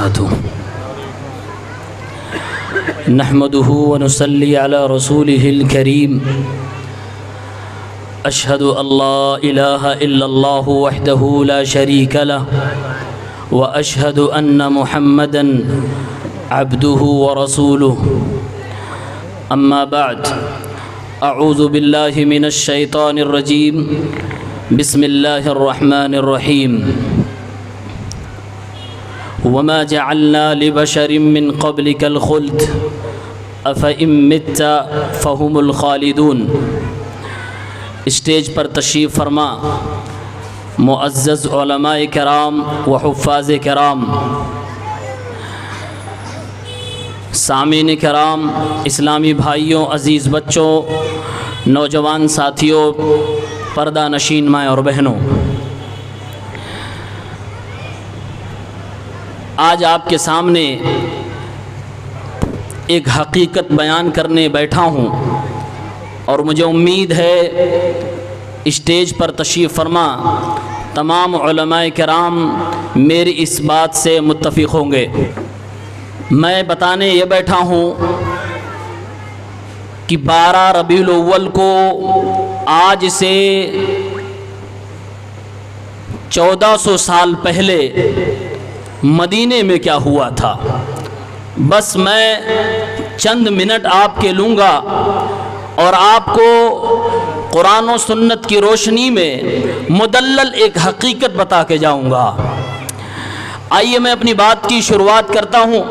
وبرکاتہ نحمده ونصلي على رسوله الكريم أشهد أن لا إله إلا الله وحده لا شريك له وأشهد أن محمدا عبده ورسوله أما بعد أعوذ بالله من الشيطان الرجيم بسم الله الرحمن الرحيم وما جعلنا لبشر من قبلك الخلد أفإن مت فهم الخالدون۔ اسٹیج پر تشریف فرما معزز علماء کرام و حفاظ کرام، سامعین کرام، اسلامی بھائیوں، عزیز بچوں، نوجوان ساتھیوں، پردہ نشین مائیں اور بہنوں، آج آپ کے سامنے ایک حقیقت بیان کرنے بیٹھا ہوں اور مجھے امید ہے اسٹیج پر تشریف فرما تمام علماء کرام میری اس بات سے متفق ہوں گے۔ میں بتانے یہ بیٹھا ہوں کہ 12 ربیع الاول کو آج سے 1400 سال پہلے مدینے میں کیا ہوا تھا۔ بس میں چند منٹ آپ کے لوں گا اور آپ کو قرآن و سنت کی روشنی میں مدلل ایک حقیقت بتا کے جاؤں گا۔ آئیے میں اپنی بات کی شروعات کرتا ہوں۔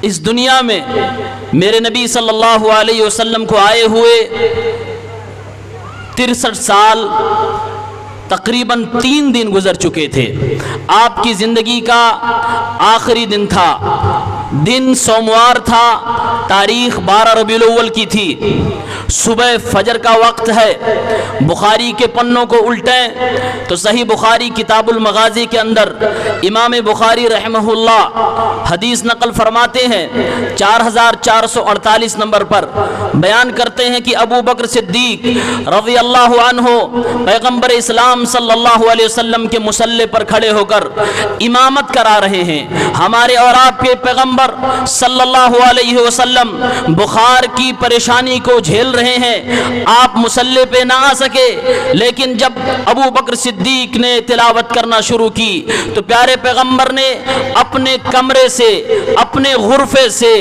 اس دنیا میں میرے نبی صلی اللہ علیہ وسلم کو آئے ہوئے 63 سال تقریباً 3 دن گزر چکے تھے۔ آپ کی زندگی کا آخری دن تھا، دن سوموار تھا، تاریخ 12 ربیع الاول کی تھی، صبح فجر کا وقت ہے۔ بخاری کے پنوں کو الٹیں تو صحیح بخاری کتاب المغازی کے اندر امام بخاری رحمہ اللہ حدیث نقل فرماتے ہیں، 4448 نمبر پر بیان کرتے ہیں کہ ابو بکر صدیق رضی اللہ عنہ پیغمبر اسلام صلی اللہ علیہ وسلم کے مصلی پر کھڑے ہو کر امامت کرا رہے ہیں۔ ہمارے اور آپ کے پیغمبر صلی اللہ علیہ وسلم بخار کی پریشانی کو جھیل رہے ہیں، آپ مصلی پہ نہ آ سکے، لیکن جب ابو بکر صدیق نے تلاوت کرنا شروع کی تو پیارے پیغمبر نے اپنے کمرے سے، اپنے غرفے سے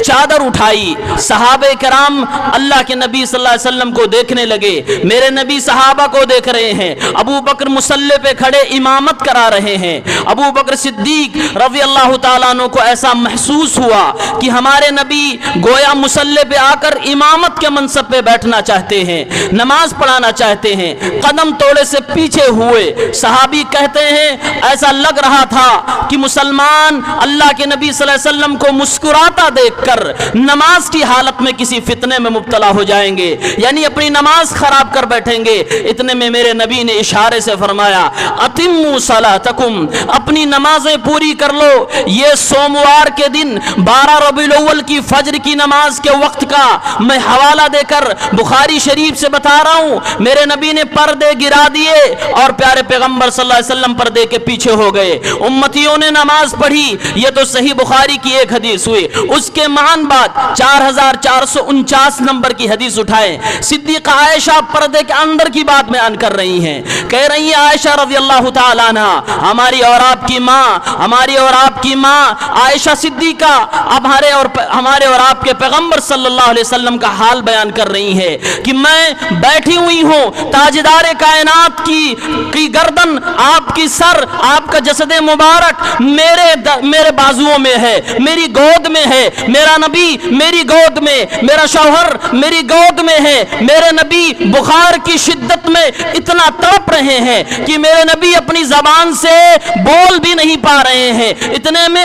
چادر اٹھائی۔ صحابہ کرام اللہ کے نبی صلی اللہ علیہ وسلم کو دیکھنے لگے، میرے نبی صحابہ کو دیکھ رہے ہیں، ابو بکر مصلی پہ کھڑے امامت کرا رہے ہیں۔ ابو بکر صدیق رضی اللہ تعالیٰ عنہ کو ایسا محسوس ہوا کہ ہمارے نبی گویا مصلی پہ آ کر امامت کے منصب پہ بیٹھنا چاہتے ہیں، نماز پڑھانا چاہتے ہیں۔ قدم توڑے سے پیچھے ہوئے، صحابی کہتے ہیں ایسا لگ رہا تھا کہ مسلمان اللہ کے نبی صلی اللہ علیہ وسلم کو مسکراتا دیکھ کر نماز کی حالت میں کسی فتنے میں مبتلا ہو جائیں گے، یعنی اپنی نماز خراب کر بیٹھیں گے۔ اتنے میں میرے نبی نے اشارے سے فرمایا اتموا صلاتکم، اپنی نمازیں پوری کر لو۔ یہ سوموار کے دن 12 ربیع الاول کی فجر کی نماز کے وقت کا میں حوالہ دے کر بخاری شریف سے بتا رہا ہوں۔ میرے نبی نے پردے گرا دیے اور پیارے پیغمبر صلی اللہ علیہ وسلم پردے کے پیچھے ہو گئے، امتیوں نے نماز پڑھی۔ یہ تو صحیح بخاری کی ایک حدیث ہوئی۔ اس کے معان بعد 4449 نمبر کی حدیث اٹھائیں، صدیقہ عائشہ پردے کے اندر کی بات بیان کر رہی ہیں، کہہ رہی ہیں عائشہ رضی اللہ تعالیٰ عنہ، ہماری اور آپ کی ماں، ہماری اور آپ کی ماں عائشہ صدیقہ ہمارے اور آپ کے پیغمبر صلی اللہ علیہ وسلم کا حال بیان کر رہی ہے کہ میں بیٹھی ہوئی ہوں، تاجدار کائنات کی گردن، آپ کی سر، آپ کا جسد مبارک میرے بازوؤں میں ہے، میری گود میں ہے، میرا نبی میری گود میں، میرا شوہر میری گود میں ہے۔ میرے نبی بخار کی شدت میں اتنا تڑپ رہے ہیں کہ میرے نبی اپنی زبان سے بول بھی نہیں پا رہے ہیں۔ اتنے میں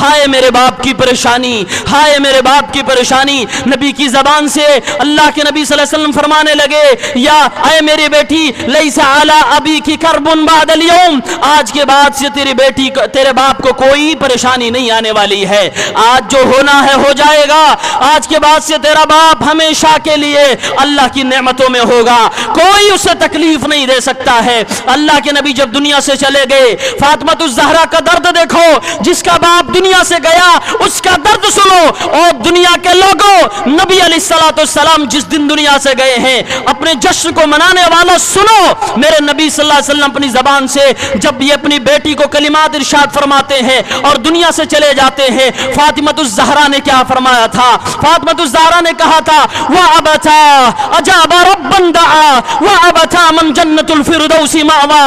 ہائے میرے باپ کی پریشانی، ہائے میرے باپ کی پریشانی۔ نبی کی زبان سے اللہ کے نبی صلی اللہ علیہ وسلم فرمانے لگے یا اے میری بیٹی لیس علی ابی کی کرب بعد اليوم، آج کے بعد سے تیری بیٹی تیرے باپ کو کوئی پریشانی نہیں آنے والی ہے، آج جو ہونا ہے ہو جائے گا، آج کے بعد سے تیرا باپ ہمیشہ کے لیے اللہ کی نعمتوں میں ہوگا، کوئی اسے تکلیف نہیں دے سکتا ہے۔ اللہ کے نبی جب دنیا سے چلے گئے، فاطمہ الزہرا کا درد دیکھو، جس کا باپ دنیا سے گیا اس کا درد سنو، اور دنیا کے لوگوں نبی علیہ السلام جس دن دنیا سے گئے ہیں اپنے جشن کو منانے والا سنو، میرے نبی صلی اللہ علیہ وسلم اپنی زبان سے جب یہ اپنی بیٹی کو کلمات ارشاد فرماتے ہیں اور دنیا سے چلے جاتے ہیں، فاطمہ الزہرا نے کیا فرمایا تھا؟ فاطمہ الزہرا نے کہا تھا وَأَبَتَا أَجَابَ رَبًّا دَعَا وَأَبَتَا مَنْ جَنَّةُ الْفِرْدَوْسِ مَأْوَا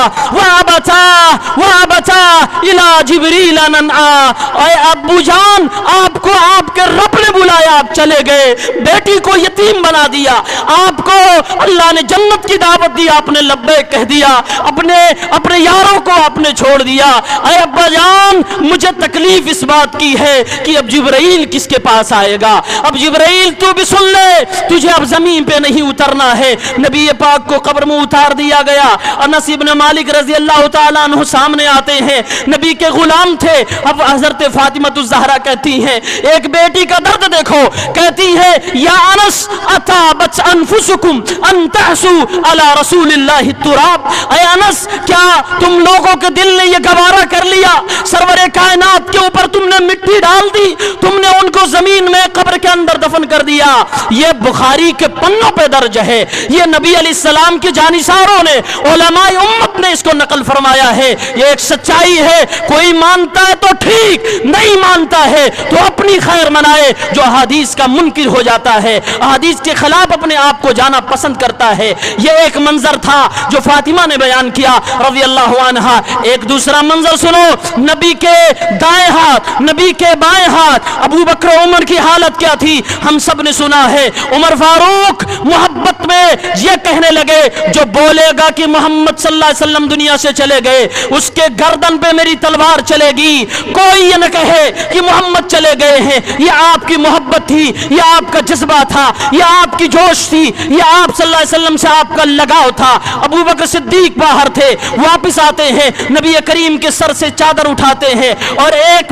وَأَبَتَا إِلَى جِبْرِيلَ نَنْعَا، اے ابو جان آپ کو آپ کے رب نے بلایا، آپ چلے گئے، بیٹی کو یتیم بنا دیا، آپ کو اللہ نے جنت کی دعوت دی، آپ نے لبیک کہہ دیا، اپنے یاروں کو آپ نے چھوڑ دیا، اے ابا جان مجھے تکلیف اس بات کی ہے کہ اب جبرائیل کس کے پاس آئے گا، اب جبرائیل تو بھی سن لے تجھے اب زمین پہ نہیں اترنا ہے۔ نبی پاک کو قبر میں اتار دیا گیا، انس بن مالک رضی اللہ تعالیٰ عنہ سامنے آتے ہیں، نبی کے غلام تھے۔ اب حضرت فاطمہ الزہرا کہتی ہیں ایک بیٹی کا درد دیکھو، کہتی ہے یا انس اتابت انفسکم ان تحسو علی رسول اللہ التراب، اے انس کیا تم لوگوں کے دل نے یہ گوارا کر لیا سرور کائنات کے اوپر تم نے مٹی ڈال دی، تم نے ان کو زمین میں قبر کے اندر دفن کر دیا؟ یہ بخاری کے پنوں پہ درج ہے، یہ نبی علیہ السلام کے جانثاروں نے علماء امت نے اس کو نقل فرمایا ہے، یہ ایک سچائی ہے، کوئی مانتا ہے تو ٹھیک، نہیں مانتا ہے تو اپنی خیر منائے، جو حدیث کا منکر ہو جاتا ہے، حدیث کے خلاف اپنے آپ کو جانا پسند کرتا ہے۔ یہ ایک منظر تھا جو فاطمہ نے بیان کیا رضی اللہ عنہا۔ ایک دوسرا منظر سنو، نبی کے دائیں ہاتھ، نبی کے بائیں ہاتھ ابو بکر عمر کی حالت کیا تھی ہم سب نے سنا ہے۔ عمر فاروق محبت میں یہ کہنے لگے جو بولے گا کہ محمد صلی اللہ علیہ وسلم دنیا سے چلے گئے اس کے گردن پہ میری تلوار چلے گی، کوئی یہ نہ کہے کہ محمد چلے گئے ہیں، یہ آپ کی محبت تھی، یہ آپ کا جذبہ تھا، یہ آپ کی جوش تھی، یہ آپ صلی اللہ علیہ وسلم سے آپ کا لگاؤ تھا۔ ابو بکر صدیق باہر تھے، واپس آتے ہیں، نبی کریم کے سر سے چادر اٹھاتے ہیں اور ایک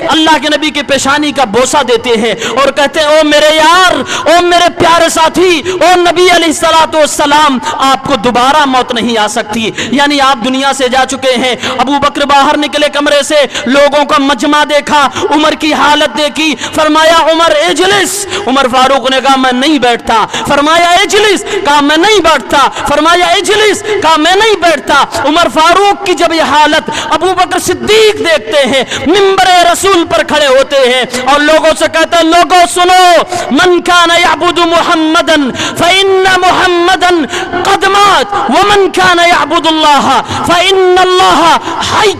اللہ کے نبی کے پیشانی کا بوسہ دیتے ہیں اور کہتے ہیں او میرے یار، او میرے پیارے ساتھی، او نبی علیہ السلام آپ کو دوبارہ موت نہیں آ سکتی، یعنی آپ دنیا سے جا چکے ہیں۔ ابو بکر باہر نکلے کمرے سے، لوگوں کا مجمع دیکھا، عمر کی حالت دیکھی، فرمایا عمر اجلس، عمر فاروق نے کہا میں نہیں بیٹھتا، فرمایا اجلس، کہا میں نہیں بیٹھتا، فرمایا اجلس، کہا میں نہیں بیٹھتا۔ عمر فاروق کی جب یہ حالت ابو بکر صدیق دیکھتے ہیں، منبر رسول پر کھڑے ہوتے ہیں اور لوگوں سے کہتے ہیں لوگوں سنو، من کان یعبد محمدا فإن محمدا قد مات ومن کان یعبد اللہ فإن اللہ حی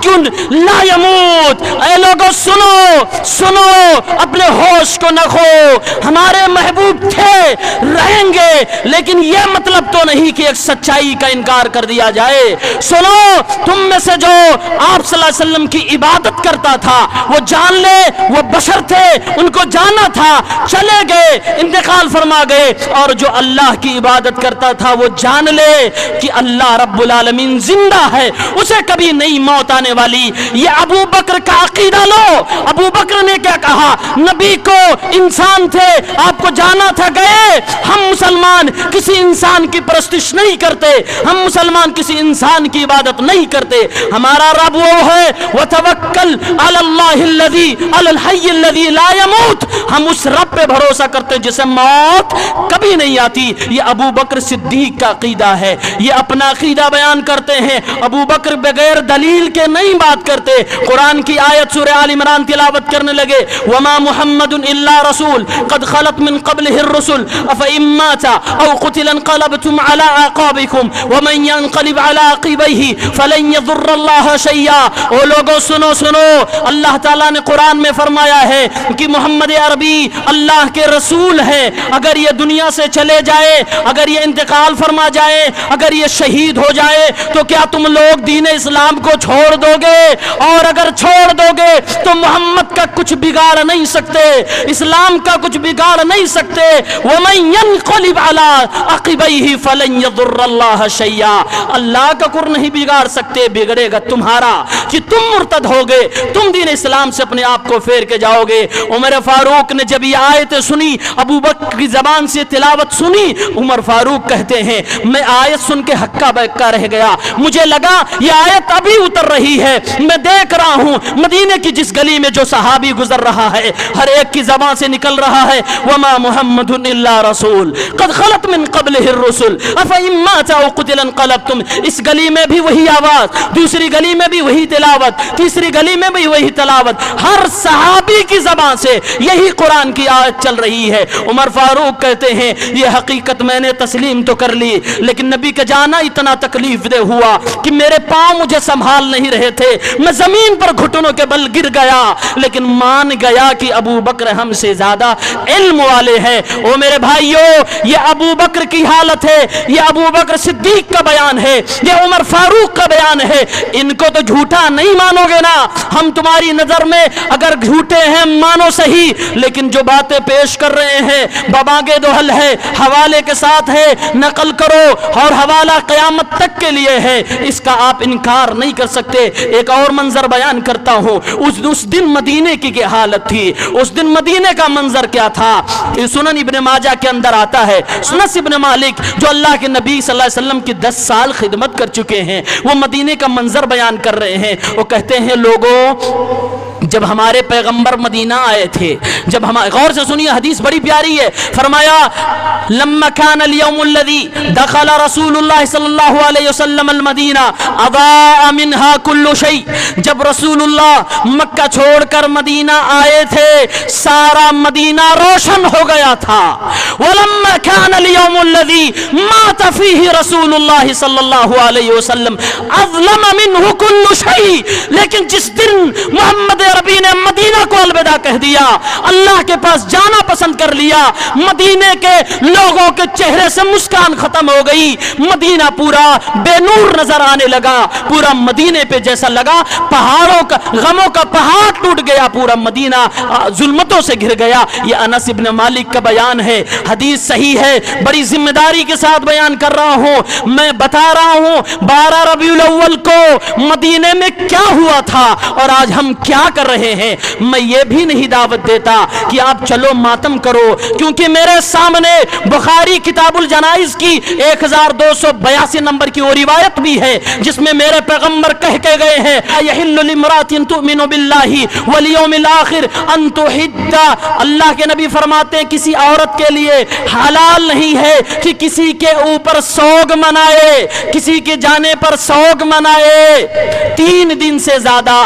لا يموت۔ اے لوگوں سنو، اپنے ہوش کو نہ کھو، ہمارے محبوب تھے، رہیں گے، لیکن یہ مطلب تو نہیں کہ ایک سچائی کا انکار کر دیا جائے۔ سنو، تم میں سے جو آپ صلی اللہ علیہ وسلم کی عبادت کرتا تھا وہ جان لے وہ بشر تھے، ان کو جانا تھا، چلے گئے، انتقال فرما گئے، اور جو اللہ کی عبادت کرتا تھا وہ جان لے کہ اللہ رب العالمین زندہ ہے، اسے کبھی نہیں موت آنے والی۔ یہ ابو بکر کا عقیدہ لو۔ ابو بکر نے کیا کہا؟ نبی کو انسان تھے، آپ کو جانا تھا، گئے۔ ہم مسلمان کسی انسان کی پرستش نہیں کرتے، ہم مسلمان کسی انسان کی عبادت نہیں کرتے، ہمارا رب وہ ہے وتوکل علی اللہ الذی علی الحی الذی لا يموت، ہم اس رب پہ بھروسہ کرتے جسے موت کبھی نہیں آتی۔ یہ ابو بکر صدیق کا عقیدہ ہے، یہ اپنا عقیدہ بیان کرتے ہیں۔ ابو بکر بغیر دلیل کے نہیں بات کرتے۔ قرآن کی آیت سورہ آل عمران تلاوت کرنے لگے، وما محمد الا رسول قد خلت من قبله الرسل افئن مات او قتل انقلبتم على اعقابكم ومن ينقلب على عقبيه فلن يضر الله شيئا۔ او لوگوں سنو، اللہ تعالیٰ نے قرآن میں فرمایا ہے کہ محمد عربی اللہ کے رسول ہیں، اگر یہ دنیا سے چلے جائے، اگر یہ انتقال فرما جائے، اگر یہ شہید ہو جائے تو کیا تم لوگ دین اسلام کو چھوڑ دو گے؟ اور اگر چھوڑ دو گے تو محمد کا کچھ بگاڑ نہیں سکتے، اسلام کا کچھ بگاڑ نہیں سکتے۔ وَمَن يَنْقَلِبْ عَلَىٰ عَقِبَيْهِ فَلَن يَضُرَّ اللَّهَ شَيْئًا، اللہ کا کر نہیں بگاڑ سکتے، بگڑے گا تمہارا کہ تم مرتد ہو گئے، تم دین اسلام سے اپنے آپ کو پھیر کے جاؤ گے۔ عمر فاروق نے جب یہ آیتیں سنی، ابو بکر کی زبان سے تلاوت سنی، عمر فاروق کہتے ہیں میں آیت سن کے ہکا بکا رہ گیا، مجھے لگا یہ آیت ابھی اتر رہی ہے، میں دیکھ رہا ہوں مدینے کی جس گلی میں جو صحابی گزر رہا ہے ہر ایک کی زبان سے نکل رہا ہے وما محمد الا رسول قد خلت من قبله الرسل افإن مات او قتل انقلبتم۔ اس گلی میں بھی وہی آواز، دوسری گلی میں بھی وہی تلاوت، تیسری گلی میں بھی وہی تلاوت، ہر صحابی کی زبان سے یہی قرآن کی آیت چل رہی ہے۔ عمر فاروق کہتے ہیں یہ حقیقت میں نے تسلیم تو کر لی، لیکن نبی کا جانا اتنا تکلیف دہ ہوا کہ میرے پاؤں مجھے سنبھال نہیں رہے تھے، میں زمین پر گھٹنوں کے بل گر گیا، لیکن مان گیا کہ ابو بکر ہم سے زیادہ علم والے ہیں۔ او میرے بھائیوں، یہ ابو بکر کی حالت ہے، یہ ابو بکر صدیق کا بیان ہے، یہ عمر فاروق کا بیان ہے۔ ان کو تو جھوٹا نہیں مانو گے نا، ہم تمہاری نظر میں اگر جھوٹے ہیں مانو صحیح، لیکن جو باتیں پیش کر رہے ہیں باباگے دوہل ہے، حوالے کے ساتھ ہے، نقل کرو اور حوالہ قیامت تک کے لیے ہے، اس کا آپ انکار نہیں کر سکتے۔ ایک اور منظر بیان کرتا ہوں، اس دن مدینے کی کیا حالت تھی، اس دن مدینے کا منظر کیا تھا۔ سنن ابن ماجہ کے اندر آتا ہے، سنس ابن مالک جو اللہ کے نبی صلی اللہ علیہ وسلم کی 10 سال خدمت کر چکے ہیں، وہ مدینے کا منظر بیان کر رہے ہیں۔ وہ کہتے ہیں لوگوں جب ہمارے پیغمبر مدینہ آئے تھے، جب ہم غور سے سنیے حدیث بڑی پیاری ہے، فرمایا لما كان اليوم الذي دخل رسول الله صلی اللہ علیہ وسلم المدینہ اضاء منها كل شيء، جب رسول اللہ مکہ چھوڑ کر مدینہ آئے تھے سارا مدینہ روشن ہو گیا تھا۔ ولما كان اليوم الذي مات فيه رسول الله صلی اللہ علیہ وسلم اظلم منه كل شيء، لیکن جس دن محمد عربی نے مدینہ کو الوداع کہہ دیا، اللہ کے پاس جانا پسند کر لیا، مدینے کے لوگوں کے چہرے سے مسکان ختم ہو گئی، مدینہ پورا بے نور نظر آنے لگا، پورا مدینے پہ جیسا لگا پہاڑوں کا غموں کا پہاڑ ٹوٹ گیا، پورا مدینہ ظلمتوں سے گھر گیا۔ یہ انس ابن مالک کا بیان ہے، حدیث صحیح ہے، بڑی ذمہ داری کے ساتھ بیان کر رہا ہوں، میں بتا رہا ہوں 12 ربیع الاول کو مدینے میں کیا ہوا تھا اور آج ہم کیا کر رہے ہیں۔ میں یہ بھی نہیں دعوت دیتا کہ آپ چلو ماتم کرو، کیونکہ میرے سامنے بخاری کتاب الجنائز کی 1282 نمبر کی وہ روایت بھی ہے جس میں میرے پیغمبر کہہ کے گئے ہیں یحل لامرأۃ تؤمن باللہ والیوم الآخر ان تحد، اللہ کے نبی فرماتے ہیں کسی عورت کے لیے حلال نہیں ہے کہ کسی کے اوپر سوگ منائے، کسی کے جانے پر سوگ منائے 3 دن سے زیادہ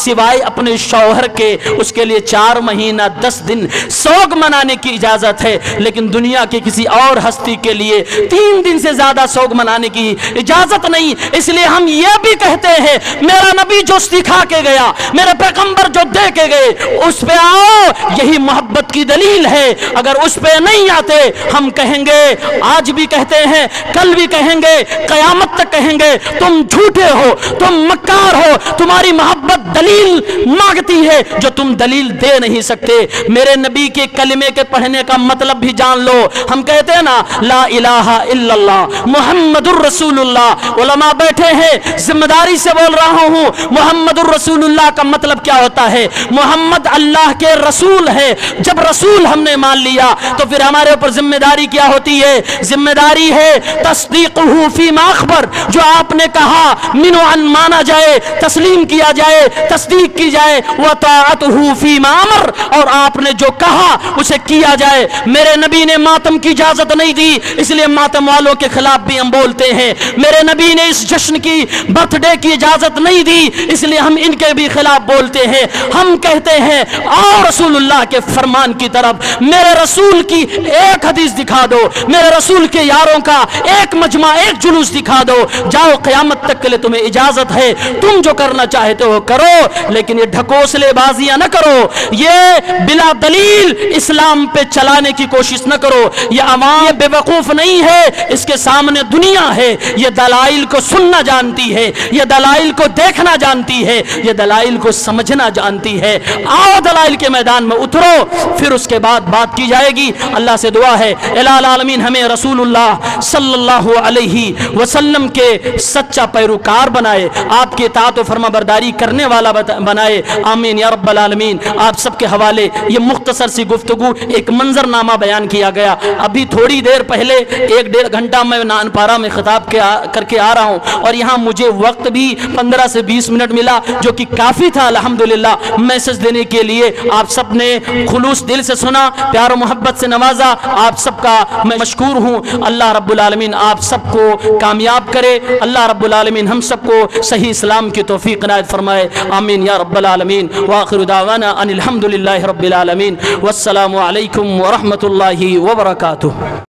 سوائے اپنے شوہر کے، اس کے لیے 4 مہینہ 10 دن سوگ منانے کی اجازت ہے، لیکن دنیا کے کسی اور ہستی کے لیے 3 دن سے زیادہ سوگ منانے کی اجازت نہیں۔ اس لیے ہم یہ بھی کہتے ہیں میرا نبی جو سکھا کے گیا، میرے پیغمبر جو دے کے گئے اس پہ آؤ، یہی محبت کی دلیل ہے۔ اگر اس پہ نہیں آتے ہم کہیں گے، آج بھی کہتے ہیں، کل بھی کہیں گے، قیامت تک کہیں گے تم جھوٹے ہو، تم مکار ہو، تمہاری محبت دلیل مانگتی ہے جو تم دلیل دے نہیں سکتے۔ میرے نبی کے کلمے کے پڑھنے کا مطلب بھی جان لو، ہم کہتے ہیں نا لا الہ الا اللہ محمد الرسول اللہ، علماء بیٹھے ہیں ذمہ داری سے بول رہا ہوں، محمد الرسول اللہ کا مطلب کیا ہوتا ہے؟ محمد اللہ کے رسول ہے۔ جب رسول ہم نے مان لیا تو پھر ہمارے اوپر ذمہ داری کیا ہوتی ہے؟ ذمہ داری ہے تصدیقہ فیما اخبر، جو آپ نے کہا منو ان مانا جائے، تسلیم کیا جائے، تصدیق کی جائے، وطاعتہ فیما امر، اور آپ نے جو کہا اسے کیا جائے۔ میرے نبی نے ماتم کی اجازت نہیں دی، اس لیے ماتم والوں کے خلاف بھی ہم بولتے ہیں۔ میرے نبی نے اس جشن کی برتھ ڈے کی اجازت نہیں دی، اس لیے ہم ان کے بھی خلاف بولتے ہیں۔ ہم کہتے ہیں آؤ رسول اللہ کے فرمان کی طرف، میرے رسول کی ایک حدیث دکھا دو، میرے رسول کے یاروں کا ایک مجمع، ایک جلوس دکھا دو، جاؤ قیامت تک کے لیے تمہیں اجازت ہے، تم جو کرنا چاہتے ہو کرو، لیکن یہ ڈھکوسلے بازیاں نہ کرو کرو، یہ بلا دلیل اسلام پہ چلانے کی کوشش نہ کرو۔ یہ عوام بے وقوف نہیں ہے، اس کے سامنے دنیا ہے، یہ دلائل کو سننا جانتی ہے، یہ دلائل کو دیکھنا جانتی ہے، یہ دلائل کو سمجھنا جانتی ہے۔ آؤ دلائل کے میدان میں اترو، پھر اس کے بعد بات کی جائے گی۔ اللہ سے دعا ہے الہ العالمین ہمیں رسول اللہ صلی اللہ علیہ وسلم کے سچا پیروکار بنائے، آپ کی اطاعت و فرما برداری کرنے والا بنائے، آمین یا رب العالمین۔ آپ سب کے حوالے یہ مختصر سی گفتگو، ایک منظر نامہ بیان کیا گیا۔ ابھی تھوڑی دیر پہلے 1-1.5 گھنٹہ میں نانپارہ میں خطاب کر کے آ رہا ہوں، اور یہاں مجھے وقت بھی 15 سے 20 منٹ ملا، جو کہ کافی تھا الحمدللہ میسج دینے کے لیے۔ آپ سب نے خلوص دل سے سنا، پیار و محبت سے نوازا، آپ سب کا میں مشکور ہوں۔ اللہ رب العالمین آپ سب کو کامیاب کرے، اللہ رب العالمین ہم سب کو صحیح اسلام کی توفیق عنایت فرمائے، آمین یا رب العالمین۔ وآخر دعوانا ان الحمدللہ رب العالمین، والسلام علیکم ورحمۃ اللہ وبرکاتہ۔